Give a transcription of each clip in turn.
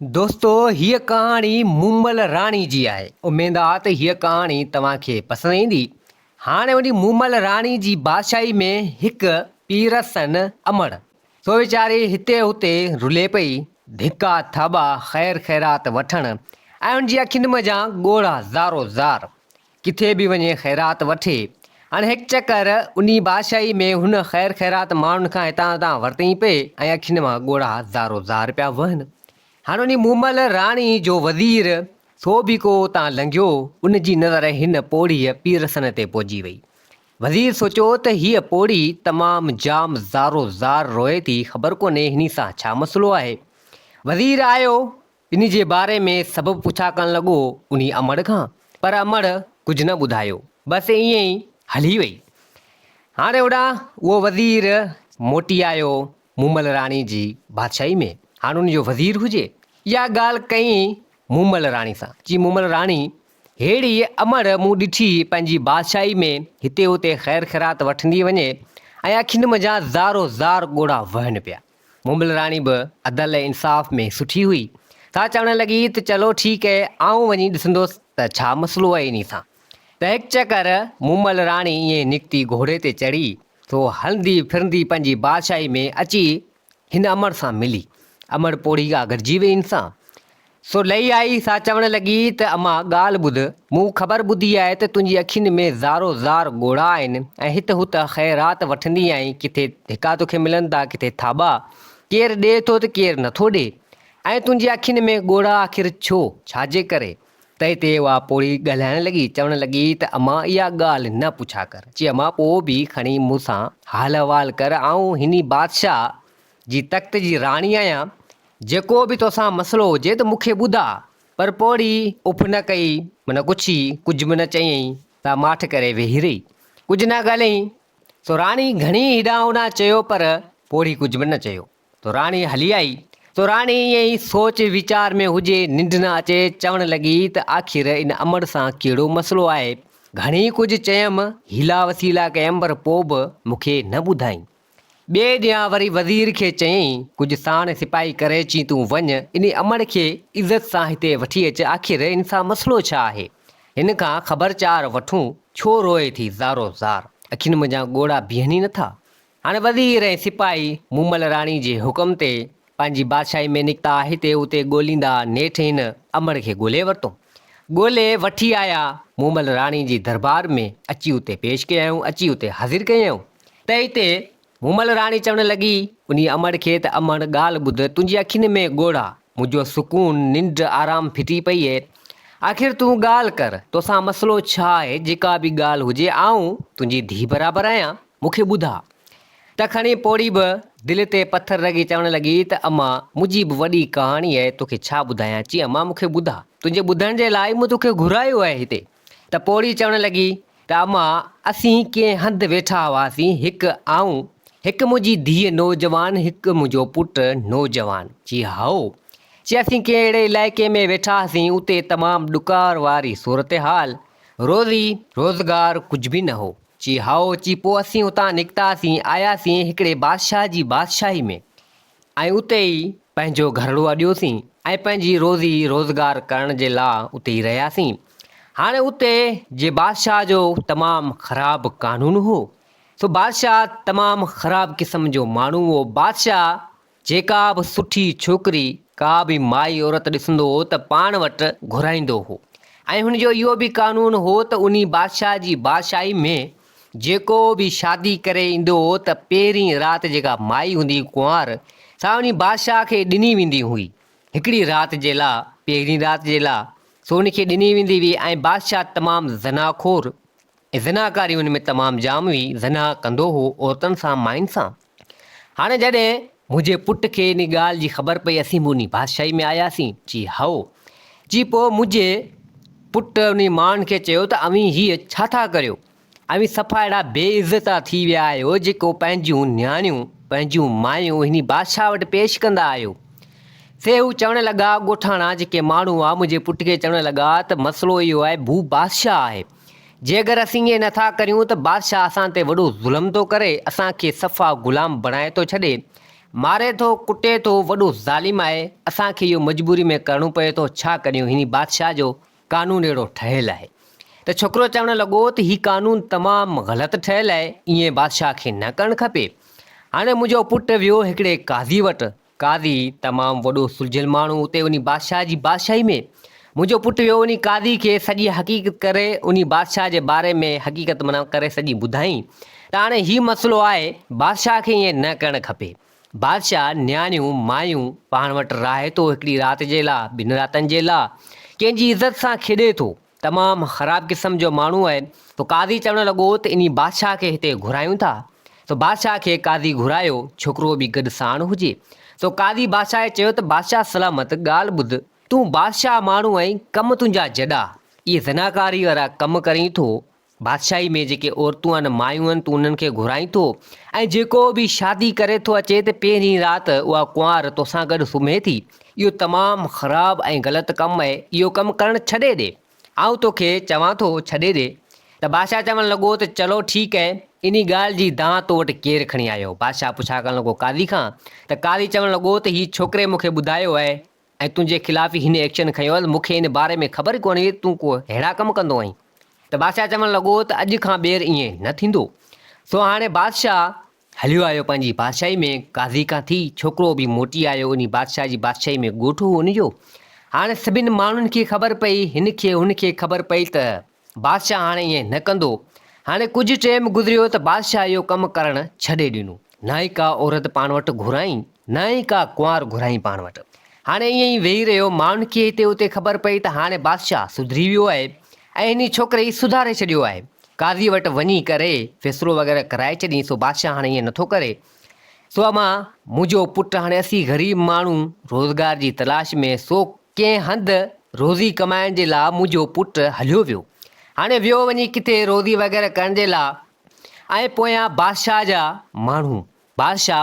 दोस्तों हीअ कहाणी मूमल राणी जी आहे। उमेद आहे त हीअ कहाणी तव्हांखे पसंदि ईंदी। हाणे वञी मूमल राणी जी बादशाही में हिकु पीरसन अमड़ सो वीचारी हिते हुते रुले पई, धिका थाबा ख़ैर ख़ैरात वठणु ऐं हुनजी अखियुनि मञा ॻोढ़ा ज़ारो ज़ार, किथे बि वञे ख़ैरात वठे। हाणे हिकु चकर उन बादशाही में हुन ख़ैर ख़ैरात माण्हुनि खां हितां हुतां वरितई पए ऐं अखियुनि मां ॻोढ़ा ज़ारो ज़ार पिया वहनि। हाणे उन मूमल राणी जो वज़ीर सो बि को उतां लंघियो, उनजी नज़र हिन पोड़ीअ पीरसन ते पहुची वई। वज़ीर सोचियो त हीअ पोड़ी तमामु जाम ज़ारो ज़ार रोए थी, ख़बर कोन्हे हिन सां छा मसइलो आहे। वज़ीर आयो, इन जे बारे में सबबु पुछा करणु लॻो उन अमड़ खां, पर अमड़ कुझु न ॿुधायो, बसि ईअं ई हली वई। हाणे होॾां उहो वज़ीर मोटी आयो मूमल राणी जी बादशाही में। हाणे उनजो वज़ीर हुजे, इहा ॻाल्हि कई मूमल राणी सां, जी मूमल राणी अहिड़ी अमड़ मूं ॾिठी पंहिंजी बादशाही में हिते हुते ख़ैर ख़ैरात वठंदी वञे ऐं अखियुनि मञा ज़ारो ज़ार ॻोढ़ा वहनि पिया। मूमल राणी बि अदल ऐं इंसाफ़ में सुठी हुई, सा चवणु लॻी त चलो ठीकु आहे, आऊं वञी ॾिसंदुसि त छा मसइलो आहे इन सां। त हिकु चकर मूमल राणी ईअं निकिती, घोड़े ते चढ़ी, सो हलंदी फिरंदी पंहिंजी बादशाही में अची हिन अमड़ सां मिली। अमड़ पोड़ी खां गॾिजी वई हिन सां, सो लही आई। सा चवणु लॻी त अम्मा ॻाल्हि ॿुध, मूं ख़बर ॿुधी आहे त तुंहिंजी अखियुनि में ज़ारो ज़ार ॻोढ़ा आहिनि ऐं हिते हुते ख़ैरात वठंदी आहीं, किथे धिका तोखे मिलनि था, किथे थाबा, केरु ॾिए थो त केरु नथो ॾिए, ऐं तुंहिंजी अखियुनि में ॻोढ़ा आख़िर छो, छाजे करे। त हिते उहा पोड़ी ॻाल्हाइणु लॻी, चवणु लॻी त अम्मा इहा ॻाल्हि न पुछा कर, चई अम्मा पोइ बि खणी मूंसां हाल अहिवाल कर, आऊं हिन बादशाह जी तख़्त जी राणी आहियां, जेको बि तोसां मसइलो हुजे त मूंखे ॿुधा। पर पोड़ी उफ न कई, माना कुझु बि न चयईं, ता माठि करे वेही रही, कुझु न ॻाल्हाईं। सो राणी घणी हेॾां होॾां चयो, पर पोड़ी कुझु बि न चयो। तो राणी हली आई। तो राणी ईअं ई सोच वीचार में हुजे, निंड न अचे, चवणु लॻी त आख़िर इन अमड़ सां कहिड़ो मसइलो आहे। घणी कुझु चयमि, हीला वसीला कयमि, पर पोइ बि मूंखे न ॿुधाई। ॿिए ॾींहुं वरी वज़ीर खे चयईं, कुझु साण सिपाही करे अची तूं वञ, इन अमड़ खे इज़त सां हिते वठी अचु, आख़िर इन सां मसइलो छा आहे, हिन खां ख़बरचार वठूं, छो रोए थी ज़ारो ज़ार, अखियुनि मुंहिंजा ॻोढ़ा बीहनि नथा। हाणे वज़ीर ऐं सिपाही मूमल राणी जे हुकम ते पंहिंजी बादशाही में निकिता, हिते हुते ॻोल्हींदा नेठि हिन अमड़ खे ॻोल्हे वरितो। ॻोल्हे वठी आया मूमल राणी जी दरबार में, अची उते पेश कयऊं, अची उते हाज़िर कयऊं। त हिते मूमल राणी चवणु लॻी उन अमड़ खे त अमड़ ॻाल्हि ॿुध, तुंहिंजी अखियुनि में ॻोढ़ा, मुंहिंजो सुकून निंड आराम फिटी पई आहे, आख़िर तूं ॻाल्हि कर, तोसां मसइलो छा आहे, जेका बि ॻाल्हि हुजे, आऊं तुंहिंजी धीउ बराबरि आहियां, मूंखे ॿुधा। त खणी पोड़ी बि दिलि ते पथर रखी चवणु लॻी त अम्मा मुंहिंजी बि वॾी कहाणी आहे, तोखे छा ॿुधायां। चई अम्मा मूंखे ॿुधा, तुंहिंजे ॿुधण जे लाइ मूं तोखे घुरायो आहे हिते। त पोड़ी चवणु लॻी त अम्मा असीं कंहिं हंधि वेठा हुआसीं, हिकु मुंहिंजी धीउ नौजवान, हिकु मुंहिंजो पुटु नौजवान। जी हाओ, चई असीं कंहिं अहिड़े इलाइक़े में वेठा हुआसीं, उते तमामु ॾुकार वारी सूरत हाल, रोज़ी रोज़गार कुझु बि न हो। चई हाओ, चई पोइ असीं उतां निकितासीं, आयासीं हिकिड़े बादशाह जी बादशाही में, ऐं उते ई पंहिंजो घरड़ो अॾियोसीं ऐं पंहिंजी रोज़ी रोज़गार करण जे लाइ उते ई रहियासीं। हाणे उते जे बादशाह जो तमामु ख़राबु कानून हो, सो बादशाह तमामु ख़राबु क़िस्म जो माण्हू हो। बादशाह जेका बि सुठी छोकिरी, का बि माई औरत ॾिसंदो हो त पाण वटि घुराईंदो हो, ऐं हुनजो इहो बि कानून हो त उन बादशाह जी बादशाही में जेको बि शादी करे ईंदो हो त पहिरीं राति जेका माई हूंदी कुंवार, सा उन बादशाह खे ॾिनी वेंदी हुई हिकिड़ी राति जे लाइ, पहिरीं राति जे लाइ, सो उनखे ॾिनी वेंदी हुई। ऐं बादशाह तमामु ज़नाखोर ऐं ज़नाकारी हुन में तमामु जाम हुई, ज़ना कंदो हो औरतुनि सां, मायुनि सां। हाणे जॾहिं मुंहिंजे पुट खे इन ॻाल्हि जी ख़बर पई, असीं बि उन बादशाही में आयासीं। जी हाओ, जी पोइ मुंहिंजे पुट उन माण्हुनि खे चयो त अवी हीअ छा था करियो, अवी सफ़ा अहिड़ा बेइज़ता थी विया आहियो, जेको पंहिंजूं नियाणियूं, पंहिंजूं मायूं हिन बादशाह वटि पेश कंदा आहियो। से हू चवणु लॻा, ॻोठाणा जेके माण्हू हुआ, मुंहिंजे पुट खे चवणु लॻा त मसइलो इहो आहे, भू बादशाह आहे, जे अगरि असीं ईअं नथा करियूं त बादशाह असां ते वॾो ज़ुल्म थो करे, असांखे सफ़ा ग़ुलाम बणाए थो छॾे। मारे थो कुटे थो, वॾो ज़ालिम आहे। असांखे इहो मजबूरी में करिणो पए थो, छा करियूं, हिन बादशाह जो कानून अहिड़ो ठहियलु आहे। त छोकिरो चवणु लॻो त हीउ कानून तमामु ग़लति ठहियलु आहे, ईअं बादशाह खे न करणु खपे। हाणे मुंहिंजो पुटु वियो हिकिड़े काज़ी वटि। काज़ी तमामु वॾो सुलझियलु माण्हू, उते उन बादशाह जी बादशाही में मुंहिंजो पुटु वियो उन काज़ी खे सॼी हक़ीक़त करे उन बादशाह जे बारे में हक़ीक़त माना करे सॼी ॿुधाई त हाणे हीउ मसइलो आहे, बादशाह खे ईअं न करणु खपे। बादशाह न्याणियूं मायूं पाण वटि राहे थो हिकिड़ी राति जे लाइ, ॿिनि रातनि जे लाइ, कंहिंजी इज़त सां खेॾे थो, तमामु ख़राबु क़िस्म जो माण्हू आहे। तो काज़ी चवणु लॻो त इन बादशाह खे हिते घुरायूं था। तो बादशाह खे काज़ी घुरायो, छोकिरो बि गॾु साण हुजे। सो काज़ी बादशाह चयो त बादशाह सलामत, ॻाल्हि ॿुध, तूं बादशाह माण्हू आहीं, कमु तुंहिंजा जॾा, इहे ज़नाकारी वारा कमु करीं थो। बादशाही में जेके औरतूं आहिनि, मायूं आहिनि, तूं उन्हनि खे घुराईं थो, ऐं जेको बि शादी करे थो अचे त पहिरीं राति उहा कुंवार तोसां गॾु सुम्हे थी। इहो तमामु ख़राबु ऐं ग़लति कमु आहे, इहो कमु करणु छॾे ॾे, आउं तोखे चवां थो छॾे ॾे। त बादशाह चवणु लॻो त चलो ठीकु आहे, इन ॻाल्हि जी दांह तो वटि केरु खणी आयो। बादशाह पुछा करणु लॻो काज़ी खां, त काज़ी चवणु लॻो त हीउ छोकिरे मूंखे ॿुधायो आहे ऐं तुंहिंजे ख़िलाफ़ हिन एक्शन खयो आहे, मूंखे हिन बारे में ख़बर ई कोन्हे तूं को अहिड़ा कमु कंदो आहीं। त बादशाह चवणु लॻो त अॼु खां ॿीहर ईअं न थींदो। सो हाणे बादशाह हलियो आयो पंहिंजी बादशाही में, काज़ी खां थी छोकिरो बि मोटी आयो उन बादशाह जी बादशाही में, ॻोठु हो उनजो। हाणे सभिनि माण्हुनि खे ख़बर पई, हिन खे हुन खे ख़बर पई त बादशाह हाणे ईअं न कंदो। हाणे कुझु टाइम गुज़रियो त बादशाह इहो कमु करणु छॾे ॾिनो, न ई का औरत पाण वटि घुराई, न ई का कुंवार घुराई पाण वटि। हाणे ईअं ई वेही रहियो, माण्हुनि खे हिते उते ख़बर पई त हाणे बादशाह सुधरी वियो आहे ऐं हिन छोकिरे ई सुधारे छॾियो आहे। काज़ी वटि वञी करे फ़ैसिलो वग़ैरह कराए छॾी। सो बादशाह हाणे ईअं नथो करे। सो अमां मुंहिंजो पुटु हाणे असीं ग़रीब माण्हू रोज़गार जी तलाश में, सो कंहिं हंधि रोज़ी कमाइण जे लाइ मुंहिंजो पुटु हलियो वियो। हाणे वियो वञी किथे रोज़ी वग़ैरह करण जे लाइ, ऐं पोयां बादशाह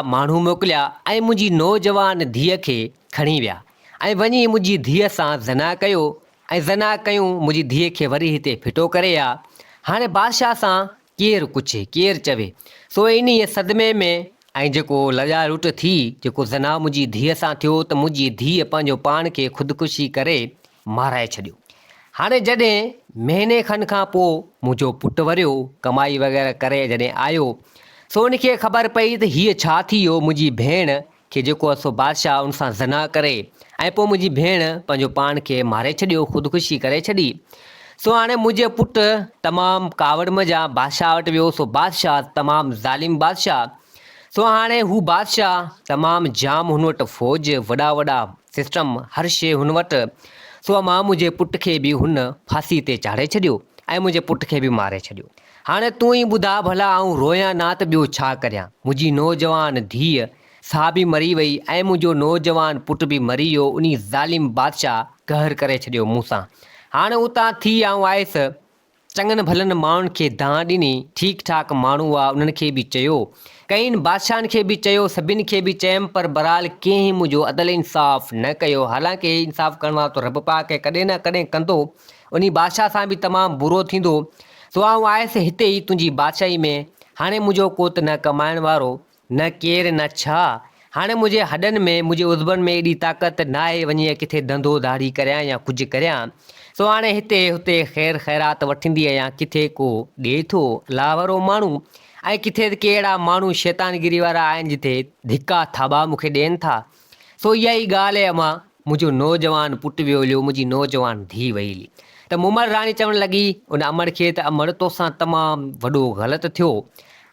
माण्हू मोकिलिया ऐं मुंहिंजी नौजवान धीअ खे खणी विया ऐं वञी मुंहिंजी धीअ सां ज़ना कयो ऐं ज़ना कयूं, मुंहिंजी धीअ खे वरी हिते फिटो करे आ। हाणे बादशाह सां केरु पुछे, केरु चवे। सो इन सदमे में ऐं जेको लॼा लुट थी, जेको ज़ना मुंहिंजी धीअ सां थियो, त मुंहिंजी धीअ पंहिंजो पाण खे ख़ुदकुशी करे माराए छॾियो। हाणे जॾहिं महीने खनि खां पोइ मुंहिंजो पुटु वरियो कमाई वग़ैरह करे जॾहिं आयो, सो उनखे ख़बर पई त हीअ छा थी वियो। मुंहिंजी भेण खे जेको आहे सो बादशाह उन सां ज़ना करे ऐं पोइ मुंहिंजी भेण पंहिंजो पाण खे मारे छॾियो, ख़ुदकुशी करे छॾी। सो हाणे मुंहिंजे पुटु तमामु कावड़ मजा बादशाह वटि वियो। सो बादशाह तमामु ज़ालिम बादशाह। सो हाणे हू बादशाह तमामु जाम, हुन वटि फ़ौज, वॾा वॾा सिस्टम, हर शइ हुन वटि। सो मां मुंहिंजे पुट खे बि हुन फांसी ते चाढ़े छॾियो ऐं मुंहिंजे पुट खे बि मारे छॾियो। हाणे तूं ई ॿुधा भला, आउं रोयां न त ॿियो छा करियां। मुंहिंजी नौजवान धीअ सा बि मरी वई ऐं मुंहिंजो नौजवान पुटु बि मरी वियो। उन ज़ालिम बादशाह कहर करे छॾियो मूंसां। हाणे उतां थी आउं आयुसि, चङनि भलनि माण्हुनि खे दांह ॾिनी, ठीकु ठाक माण्हू हुआ, उन्हनि खे बि चयो, कईं बादशाहनि खे बि चयो, सभिनि खे बि चयमि, पर बहरहाल कंहिं मुंहिंजो अदल इंसाफ़ न कयो। हालांकि इंसाफ़ करणो आहे त रब पाक कॾहिं न कॾहिं कंदो, उन बादशाह सां बि तमामु बुरो थींदो। सो आउं आयुसि हिते ई तुंहिंजी बादशाही में। हाणे मुंहिंजो कोत न कमाइण वारो, न केरु न छा। हाणे मुंहिंजे हॾनि में, मुंहिंजे उज़बनि में एॾी ताक़त न आहे वञी किथे धंधो धाड़ी करियां या कुझु करियां। सो हाणे हिते हुते ख़ैर ख़ैरात वठंदी आहियां, किथे को ॾिए थो लावारो माण्हू ऐं किथे कहिड़ा माण्हू शैतानगिरी वारा आहिनि जिथे धिका थाबा मूंखे ॾियनि था। सो इहा ई ॻाल्हि आहे। अमां मुंहिंजो नौजवान पुटु वियो हलियो, मुंहिंजी नौजवान धीउ वई हली। त मुमल राणी चवणु लॻी उन अमर खे त अमर, तोसां तमामु वॾो ग़लति थियो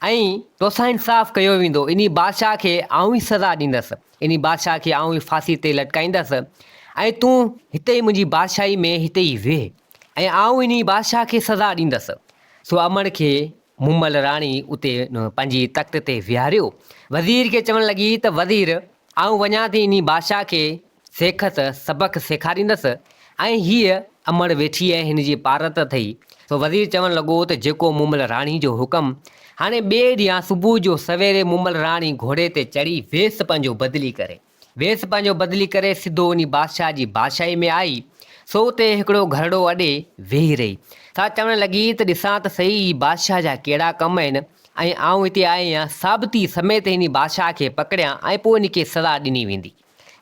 ऐं तोसां इंसाफ़ कयो वेंदो। इन बादशाह खे आउं ई सज़ा ॾींदसि, इन बादशाह खे आउं ई फांसी ते लटकाईंदसि ऐं तूं हिते ई मुंहिंजी बादशाही में हिते ई वेह ऐं आउं इन बादशाह खे सज़ा ॾींदसि। सो अमर खे मुमल राणी उते पंहिंजी तख़्त ते विहारियो। वज़ीर खे चवणु लॻी त वज़ीर, आउं वञा थी इन बादशाह खे सेखत सबक़ सेखारींदसि ऐं हीअ अमर वेठी आहे, हिन जी पारत अथई। सो वज़ीर चवणु लॻो त जेको मुमल राणी जो हुकुम। हाणे ॿिए ॾींहुं सुबुह जो सवेरे मुमल राणी घोड़े ते चढ़ी वेस पंहिंजो बदिली करे सिधो उन बादशाह जी बादशाही में आई। सो उते हिकिड़ो घरड़ो अॾे वेही रही। छा चवणु लॻी त ॾिसां त सही बादशाह जा कहिड़ा कम आहिनि। ऐं आउं हिते आयो आहियां साबिती समेत हिन बादशाह खे पकड़ियां ऐं पोइ हिन खे सज़ा ॾिनी वेंदी।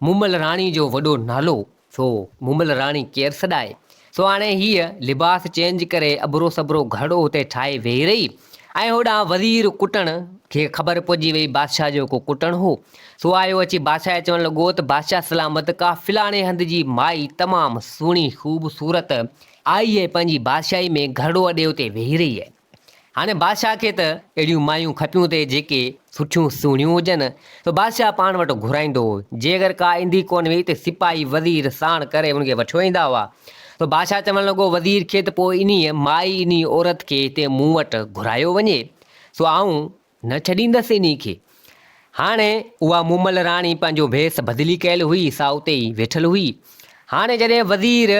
मुमल राणी जो वॾो नालो, सो मुमल राणी केरु सॾाए। सो हाणे हीअ लिबास चेंज करे अबरो सबरो घड़ो हुते ठाहे वेही रही ऐं होॾां वज़ीर कुटण खे ख़बर पइजी वई बादशाह जो को कुटण हो। सो आयो अची बादशाह चवणु लॻो त बादशाह सलामत का फलाणे हंध जी माई तमामु सुहिणी ख़ूबसूरत आई आहे, पंहिंजी बादशाही में घड़ो अॾे हुते वेही रही आहे। हाणे बादशाह खे त अहिड़ियूं मायूं खपियूं थे जेके सुठियूं सुहिणियूं हुजनि। त बादशाह पाण वटि घुराईंदो हो, जे अगरि का ईंदी कोन हुई त सिपाही वज़ीर साण करे हुनखे वठी ईंदा हुआ। त बादशाह चवणु लॻो वज़ीर खे त पोइ इन्हीअ माई इन्ही औरत खे हिते मूं वटि घुरायो वञे, सो आऊं न छॾींदसि इन्ही खे। हाणे उहा मुमल राणी पंहिंजो भेस बदिली कयल हुई, सा उते ई वेठल हुई। हाणे जॾहिं वज़ीर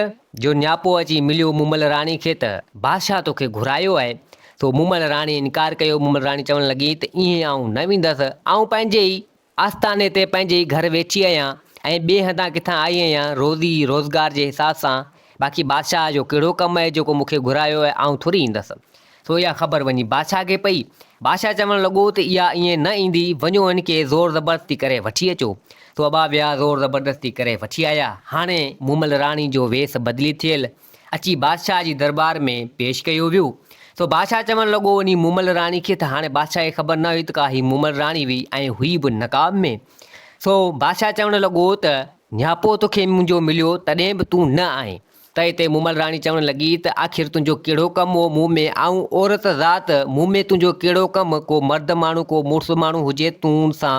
जो न्यापो अची मिलियो मुमल राणी खे त बादशाह तोखे घुरायो आहे, तो मुमल राणी इनकार कयो। मुमल राणी चवणु लॻी त ईअं आऊं न वेंदसि, आऊं पंहिंजे ई आस्थाने ते पंहिंजे ई घर वेठी आहियां ऐं ॿिए हंधा किथां आई आहियां रोज़ी रोज़गार जे हिसाब सां। बाक़ी बादशाह जो कहिड़ो कमु आहे जेको मूंखे घुरायो आहे, आऊं थोरी ईंदसि। सो इहा ख़बर वञी बादशाह खे पई। बादशाह चवणु लॻो त इहा ईअं न ईंदी, वञो हिन खे ज़ोर ज़बरदस्ती करे वठी अचो। तो अॿा विया ज़ोर ज़बरदस्ती करे वठी आया। हाणे मुमल राणी जो वेस बदिली थियल अची बादशाह जी दरबार में पेश कयो वियो। सो बादशाह चवणु लॻो उन मुमल राणी खे त हाणे बादशाह खे ख़बर न हुई त का ही मुमल राणी हुई ऐं हुई बि नक़ाब में। सो बादशाह चवणु लॻो त न्यापो तोखे मुंहिंजो मिलियो तॾहिं बि तूं न आहीं। त हिते मुमल राणी चवणु लॻी त आख़िर तुंहिंजो कहिड़ो कमु हो मूं में, ऐं औरत ज़ात मूं में तुंहिंजो कहिड़ो कमु, को मर्द माण्हू को मुड़ुसु माण्हू हुजे तूं सां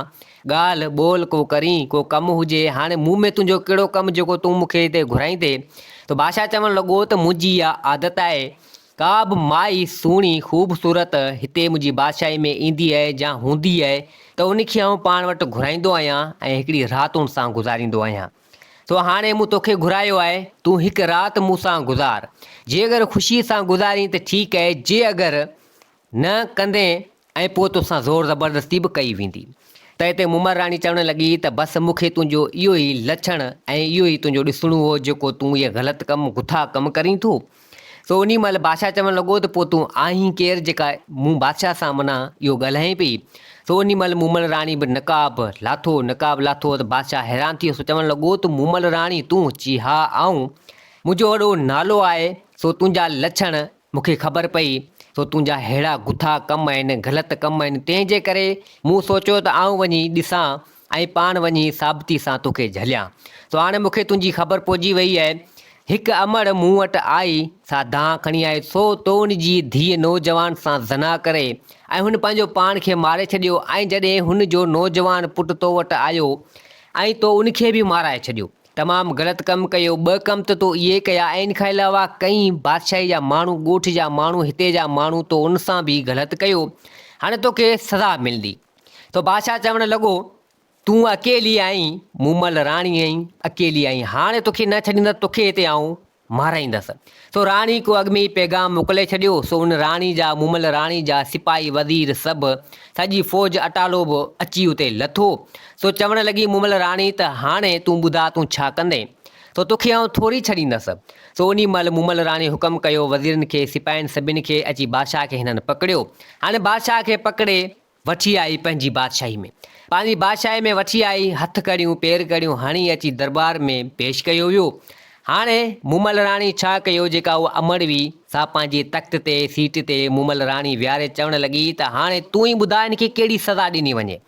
ॻाल्हि ॿोल को करीं, को कमु हुजे, हाणे मूं में तुंहिंजो कहिड़ो कमु जेको तूं मूंखे हिते घुराईंदे। त बादशाह चवणु लॻो त मुंहिंजी इहा आदत आहे, का बि माई सुहिणी ख़ूबसूरत हिते मुंहिंजी बादशाही में ईंदी आहे या हूंदी आहे त उनखे आउं पाण वटि घुराईंदो आहियां ऐं हिकिड़ी राति उन सां गुज़ारींदो आहियां। सो हाणे मूं तोखे घुरायो आहे, तूं हिकु राति मूंसां गुज़ार। जे अगरि ख़ुशीअ सां गुज़ारीं त ठीकु आहे, जे अगरि न कंदे ऐं पोइ तोसां ज़ोर ज़बरदस्ती बि कई वेंदी। त हिते मुमल राणी चवणु लॻी त बसि मूंखे तुंहिंजो इहो ई लक्षण ऐं इहो ई तुंहिंजो ॾिसणो हो जेको तूं इहे ग़लति कमु गुथा कमु करीं थो। सो उन महिल बादशाह चवणु लॻो त पोइ तूं आहीं केरु जेका मूं बादशाह सां माना इहो ॻाल्हाईं पई। सो उन महिल मुमल राणी बि नक़ाब लाथो त बादशाह हैरान थी वियो। सो चवणु लॻो त मुमल राणी तूं? ची हा आऊं, मुंहिंजो वॾो नालो आहे। सो तुंहिंजा लक्षण मूंखे ख़बर पई, सो तुंहिंजा अहिड़ा गुथा कमु आहिनि, ग़लति कमु आहिनि, तंहिंजे करे मूं सोचियो त आऊं वञी ॾिसां ऐं पाण वञी साबिती सां तोखे झलियां। सो हाणे मूंखे तुंहिंजी ख़बर पइजी वई आहे। हिकु अमड़ मूं वटि आई, सा दांह खणी आए, सो तो उनजी धीअ नौजवान सां ज़ना करे ऐं हुन पंहिंजो पाण खे मारे छॾियो। ऐं जॾहिं हुन जो नौजवान पुटु तो वटि आयो ऐं तो उनखे बि माराए छॾियो। तमामु ग़लति कमु कयो। ॿ कमु त तो इहे कया ऐं इन खां अलावा कई बादशाही जा माण्हू, ॻोठ जा माण्हू, हिते जा माण्हू, तो उन सां बि ग़लति कयो। हाणे तोखे सज़ा मिलंदी। तो बादशाह चवणु लॻो तूं अकेली आहीं, मुमल राणी आहीं, अकेली आहीं, हाणे तोखे न छॾींदसि, तोखे हिते आऊं माराईंदसि। सो राणी को अॻु में ई पैगाम मोकिले छॾियो। सो उन राणी जा, मुमल राणी जा सिपाही वज़ीर सभु सॼी फ़ौज अटालो बि अची उते लथो। सो चवणु लॻी मुमल राणी त हाणे तूं ॿुधा तूं छा कंदे, तो तोखे आऊं थोरी छॾींदसि। सो उन महिल मुमल राणी हुकम कयो वज़ीरनि खे, सिपाहियुनि सभिनी खे, अची बादशाह खे हिननि पकड़ियो। हाणे बादशाह खे पकड़े वठी आई पंहिंजी बादशाही में, पंहिंजी बादशाही में वठी आई, हथ कड़ियूं पेर कड़ियूं हणी अची दरबार में पेश कयो वियो। हाणे मुमल राणी छा कयो, जेका उहा अमड़ हुई सा पंहिंजे तख़्त ते सीट ते मुमल राणी विहारे चवणु लॻी त हाणे तूं ई ॿुधाए हिनखे कहिड़ी सज़ा ॾिनी वञे।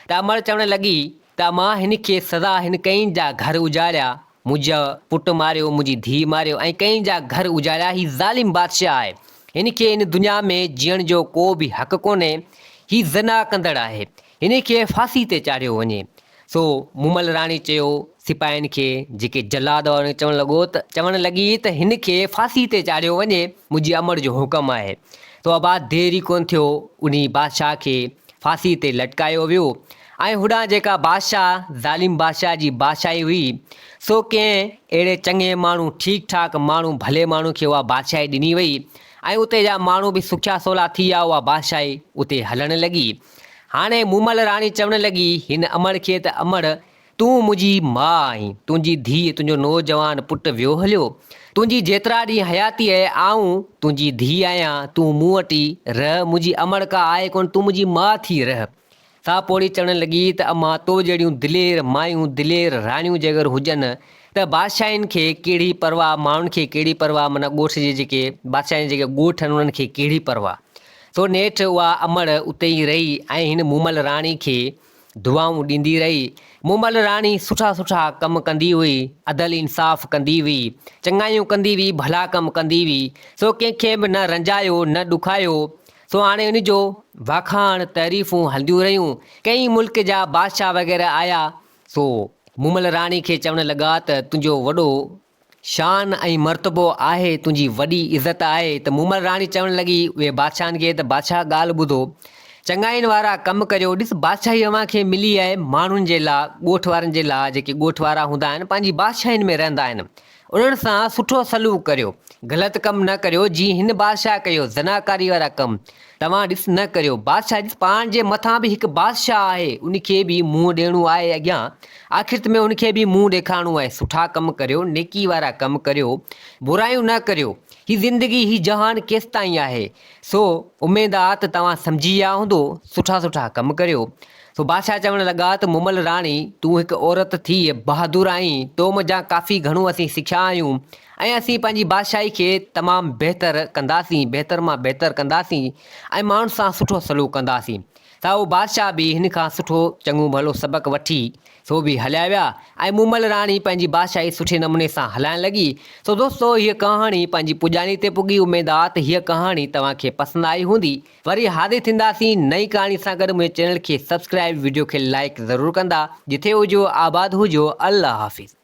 त अमड़ चवणु लॻी त मां हिनखे सज़ा हिन कई जा घर उजाड़िया, मुंहिंजा पुटु मारियो, मुंहिंजी धीउ मारियो ऐं कई जा घर उजाड़िया। ही ज़ालिम बादशाह आहे, हिनखे हिन दुनिया में जीअण जो को बि हक़ कोन्हे। ही ज़ना कंदड़ आहे, हिनखे फांसी ते चाढ़ियो वञे। सो मुमल राणी चयो सिपाहियुनि खे, जेके जलाद हुआ, चवणु लॻी त हिनखे फांसी ते चाढ़ियो वञे, मुंहिंजी अमड़ जो हुकुम आहे। तो अबाद देरी कोन थियो, उन बादशाह खे फांसी ते लटकायो वियो। ऐं होॾां जेका बादशाह ज़ालिम बादशाह जी बादशाही हुई, सो कंहिं अहिड़े चङे माण्हू, ठीकु ठाकु माण्हू, भले माण्हू खे उहा बादशाही ॾिनी वई ऐं उते जा माण्हू बि सुखिया सवला थी विया, उहा बादशाही उते हलणु लॻी। हाणे मुमल राणी चवणु लॻी हिन अमड़ खे त अमड़ तूं मुंहिंजी माउ आहीं, तुंहिंजी धीउ तुंहिंजो नौजवान पुटु वियो हलियो, तुंहिंजी जेतिरा ॾींहं हयाती आहे आऊं तुंहिंजी धीउ आहियां, तूं मूं वटि ई रह, मुंहिंजी अमड़ का आहे कोन, तूं मुंहिंजी माउ थी रह। सा पोड़ी चवणु लॻी त अम्मा तो जहिड़ियूं दिलेर मायूं दिलेर राणियूं जे अगरि हुजनि त बादशाहनि खे कहिड़ी परवाह, माण्हुनि खे कहिड़ी परवाह, माना ॻोठ जे जेके बादशाह जेके ॻोठ आहिनि उन्हनि खे कहिड़ी परवाह। सो नेठि उहा अमड़ उते ई रही ऐं हिन मूमल राणी खे दुआऊं ॾींदी रही। मूमल राणी सुठा सुठा कमु कंदी हुई, अदल इंसाफ़ कंदी हुई, चङाइयूं कंदी हुई, भला कमु कंदी हुई। सो कंहिंखे बि न रंजायो न ॾुखायो। सो हाणे उन जो वाखाण तारीफ़ूं हलंदियूं रहियूं। कई मुल्क जा बादशाह वग़ैरह आया, सो मूमल राणी खे चवणु लॻा त तुंहिंजो वॾो शान ऐं मर्तबो आहे, तुंहिंजी वॾी इज़त आहे। त मूमल राणी चवणु लॻी उहे बादशाहनि खे त बादशाह ॻाल्हि ॿुधो, चङाइनि वारा कमु करियो। ॾिस बादशाही अव्हांखे मिली आहे माण्हुनि जे लाइ, ॻोठ वारनि जे लाइ, जेके ॻोठ वारा हूंदा आहिनि पंहिंजी बादशाहिनि में रहंदा आहिनि, उन्हनि सां सुठो सलूक करियो, ग़लति कमु न करियो। जीअं हिन बादशाह कयो ज़नाकारी वारा कमु, तव्हां ॾिस न करियो। बादशाह ॾिस पाण जे मथां बि हिकु बादशाह आहे, उनखे बि मुंहुं ॾियणो आहे अॻियां, आख़िर में उनखे बि मुंहुं ॾेखारिणो आहे। सुठा कमु करियो, नेकी वारा कमु करियो, बुरायूं न करियो। हीअ ज़िंदगी ही जहान केसि ताईं आहे। सो उमेदु आहे त तव्हां सम्झी विया हूंदो, सुठा सुठा कमु करियो। सो बादशाह चवणु लॻा त मूमल राणी तूं हिकु औरत थी बहादुर आहीं, तो मुंहिंजा काफ़ी घणो असीं सिखिया आहियूं ऐं असीं पंहिंजी बादशाही खे तमामु बहितर कंदासीं, बहितर मां बहितर कंदासीं ऐं माण्हुनि सां सुठो सलूक कंदासीं। त उहो बादशाह बि हिन खां सुठो चङो भलो सबक़ु वठी सो बि हलिया विया ऐं मूमल राणी पंहिंजी बादशाही सुठे नमूने सां हलाइण लॻी। सो दोस्तो हीअ कहाणी पंहिंजी पुॼाणी ते पुॻी। उमेदु आहे त हीअ कहाणी तव्हांखे पसंदि आई हूंदी। वरी हाज़िर थींदासीं नई कहाणी सां गॾु। मुंहिंजे चैनल खे सब्सक्राइब, वीडियो खे लाइक ज़रूरु कंदा। जिथे हुजो आबाद हुजो। अल्लाह हाफ़िज़।